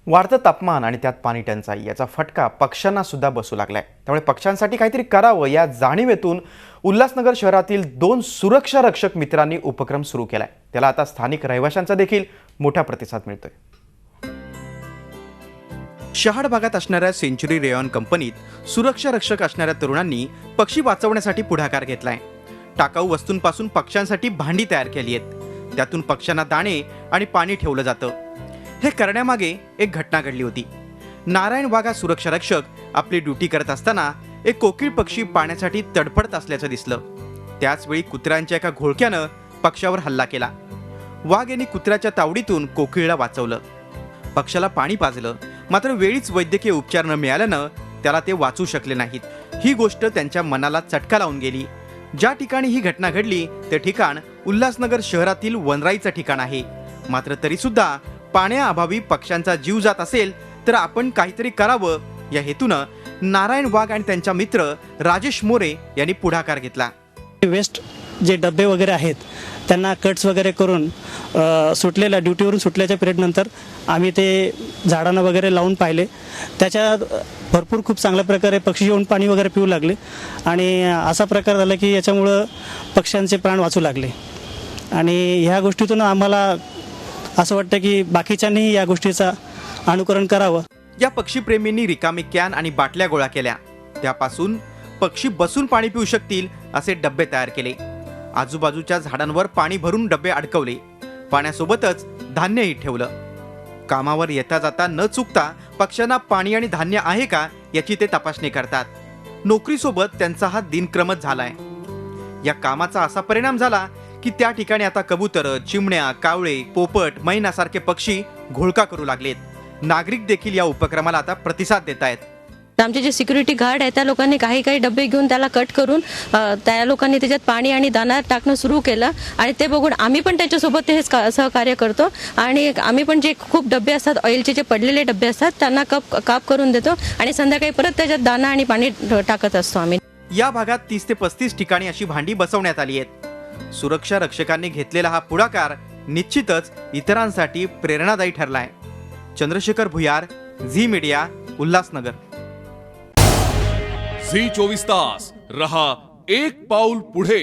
वाढतं तापमान आणि त्यात पाणी टंचाई याचा फटका पक्ष्यांना सुद्धा बसू लागलाय। त्यामुळे पक्ष्यांसाठी काहीतरी करावं या जाणीवेतून उल्हासनगर शहरातील 2 सुरक्षा रक्षक मित्रांनी उपक्रम सुरू केलाय। त्याला आता स्थानिक रहिवाशांचा देखील मोठा प्रतिसाद मिळतोय। शहाड भागात असणाऱ्या सेंचुरी रेयॉन कंपनीत सुरक्षा रक्षक असणाऱ्या तरुणांनी पक्षी वाचवण्यासाठी पुढाकार घेतलाय। टाकाऊ वस्तूंपासून पक्ष्यांसाठी भांडी तयार केली आहेत। त्यातून पक्ष्यांना दाणे आणि पाणी ठेवलं जातं। हे करण्यामागे एक घटना घडली होती। नारायण वाघा सुरक्षा रक्षक आपली ड्युटी करत असताना एक कोकिळ पक्षी पाण्यासाठी तडफडत असल्याचं दिसलं। त्याच वेळी कुत्र्यांच्या एका घोळक्यानं पक्षावर हल्ला केला। वाघ यांनी कुत्र्याच्या तावडीतून कोकिळला वाचवलं। पक्षाला पाणी पाजलं, मात्र वेळीच वैद्यकीय उपचार न मिळाल्यानं त्याला ते वाचू शकले नाहीत। ही गोष्ट त्यांच्या मनाला चटका लावून गेली। ज्या ठिकाणी ही घटना घडली ते ठिकाण उल्हासनगर शहरातील वनराईचं ठिकाण आहे। मात्र तरी सुद्धा पाण्याअभावी पक्ष्यांचा जीव जात असेल तर आपण काहीतरी करावं या हेतूनं नारायण वाघ आणि त्यांचा मित्र राजेश मोरे यांनी पुढाकार घेतला। वेस्ट जे डब्बे वगैरे आहेत त्यांना कट्स वगैरे करून सुटलेल्या ड्युटीवरून सुटल्याच्या पिरियडनंतर आम्ही ते झाडांना वगैरे लावून पाहिले। त्याच्यात भरपूर खूप चांगल्या प्रकारे पक्षी येऊन पाणी वगैरे पिऊ लागले आणि असा प्रकार झाला की याच्यामुळं पक्ष्यांचे प्राण वाचू लागले। आणि ह्या गोष्टीतून आम्हाला असं वाटतं की बाकीच्यांनी या गोष्टीचा अनुकरण करावं। या पक्षीप्रेमींनी रिकामी कॅन आणि बाटल्या गोळा केल्या। त्यापासून पक्षी बसून पाणी पिऊ शकतील असे डब्बे तयार केले। आजूबाजूच्या झाडांवर पाणी भरून डब्बे अडकवले। पाण्यासोबतच धान्यही ठेवलं। कामावर येता जाता न चुकता पक्ष्यांना पाणी आणि धान्य आहे का याची ते तपासणी करतात। नोकरीसोबत त्यांचा हा दिनक्रमच झालाय। या कामाचा असा परिणाम झाला की त्या ठिकाणी आता कबूतर, चिमण्या, कावळे, पोपट, मैनासारखे पक्षी घोळका करू लागलेत। नागरिक देखील या उपक्रमाला आता प्रतिसाद देत आहेत। आमचे जे सिक्युरिटी गार्ड आहे त्या लोकांनी काही डबे घेऊन त्याला कट करून त्या लोकांनी त्याच्यात पाणी आणि दाणा टाकणं सुरू केलं आणि ते बघून आम्ही पण त्याच्यासोबत ते सहकार्य करतो आणि आम्ही पण जे खूप डबे असतात ऑइलचे जे पडलेले डबे असतात त्यांना काप करून देतो आणि संध्याकाळी परत त्याच्यात दाणा आणि पाणी टाकत असतो आम्ही। या भागात 30 ते 35 ठिकाणी अशी भांडी बसवण्यात आली आहेत। सुरक्षा रक्षकांनी घेतलेला हा पुढाकार निश्चितच इतरांसाठी प्रेरणादायी ठरलाय। चंद्रशेखर भुयार, झी मीडिया, उल्हासनगर। झी 24 तास रहा एक पाऊल पुढे।